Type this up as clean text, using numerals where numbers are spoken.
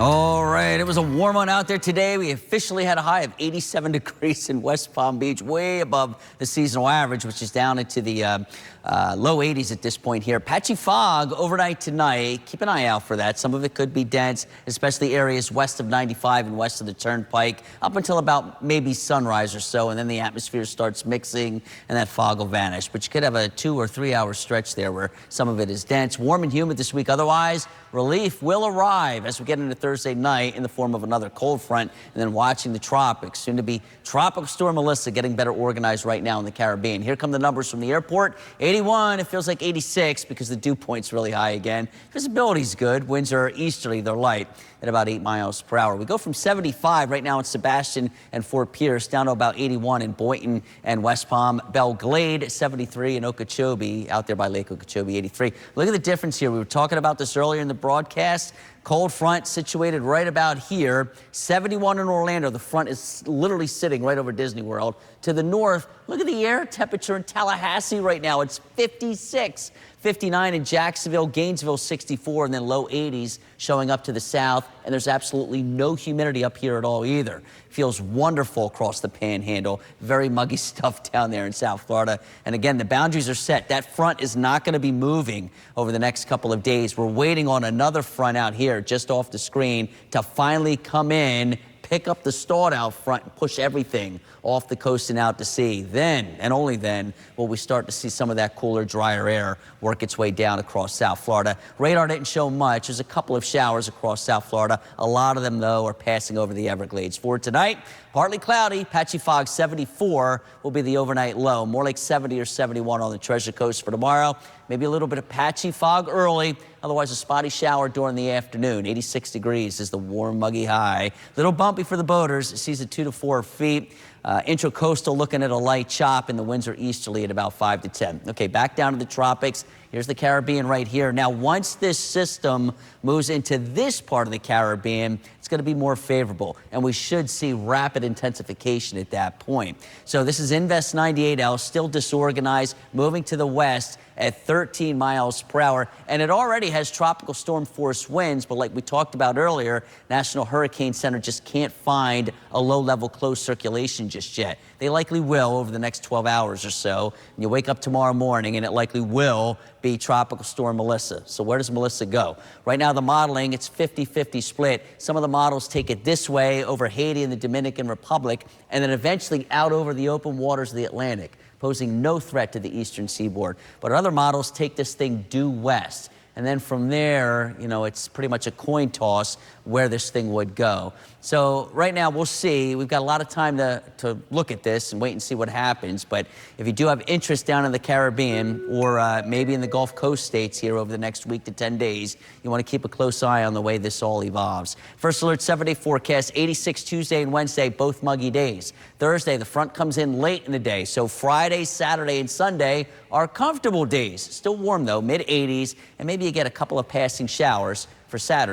All right, it was a warm one out there today. We officially had a high of 87 degrees in West Palm Beach, way above the seasonal average, which is down into the low 80s at this point here. Patchy fog overnight tonight. Keep an eye out for that. Some of it could be dense, especially areas west of 95 and west of the Turnpike, up until about maybe sunrise or so, and then the atmosphere starts mixing and that fog will vanish. But you could have a 2 or 3 hour stretch there where some of it is dense. Warm and humid this week. Otherwise, relief will arrive as we get into Thursday night in the form of another cold front, and then watching the tropics. Soon to be Tropical Storm Melissa getting better organized right now in the Caribbean. Here come the numbers from the airport. 81, it feels like 86 because the dew point's really high again. Visibility's good. Winds are easterly, they're light at about 8 miles per hour. We go from 75 right now in Sebastian and Fort Pierce down to about 81 in Boynton and West Palm. Belle Glade, 73 in Okeechobee, out there by Lake Okeechobee, 83. Look at the difference here. We were talking about this earlier in the broadcast. Cold front situated right about here. 71 in Orlando. The front is literally sitting right over Disney World. To the north, look at the air temperature in Tallahassee right now. It's 56. 59 in Jacksonville, Gainesville 64, and then low 80s showing up to the south. And there's absolutely no humidity up here at all either. Feels wonderful across the panhandle. Very muggy stuff down there in South Florida. And again, the boundaries are set. That front is not going to be moving over the next couple of days. We're waiting on another front out here just off the screen to finally come in, pick up the stalled out front and push everything off the coast and out to sea. Then, and only then, will we start to see some of that cooler, drier air work its way down across South Florida. Radar didn't show much. There's a couple of showers across South Florida. A lot of them, though, are passing over the Everglades. For tonight, partly cloudy, patchy fog, 74 will be the overnight low. More like 70 or 71 on the Treasure Coast for tomorrow. Maybe a little bit of patchy fog early, otherwise a spotty shower during the afternoon. 86 degrees is the warm, muggy high. Little bumpy for the boaters. It sees at 2 to 4 feet. Intracoastal looking at a light chop, and the winds are easterly at about 5 to 10. Okay, back down to the tropics. Here's the Caribbean right here. Now, once this system moves into this part of the Caribbean, it's going to be more favorable, and we should see rapid intensification at that point. So this is Invest 98L, still disorganized, moving to the west at 13 miles per hour, and it already has tropical storm force winds, but like we talked about earlier, National Hurricane Center just can't find a low-level closed circulation just yet. They likely will over the next 12 hours or so. And you wake up tomorrow morning, and it likely will be Tropical Storm Melissa. So where does Melissa go? Right now, the modeling, it's 50-50 split. Some of the models take it this way over Haiti and the Dominican Republic, and then eventually out over the open waters of the Atlantic, posing no threat to the eastern seaboard. But other models take this thing due west. And then from there, you know, it's pretty much a coin toss where this thing would go. So right now, we'll see. We've got a lot of time to look at this and wait and see what happens. But if you do have interest down in the Caribbean or maybe in the Gulf Coast states here over the next week to 10 days, you want to keep a close eye on the way this all evolves. First alert 7-day forecast, 86 Tuesday and Wednesday, both muggy days. Thursday, the front comes in late in the day. So Friday, Saturday, and Sunday are comfortable days. Still warm, though, mid-80s, and maybe you get a couple of passing showers for Saturday.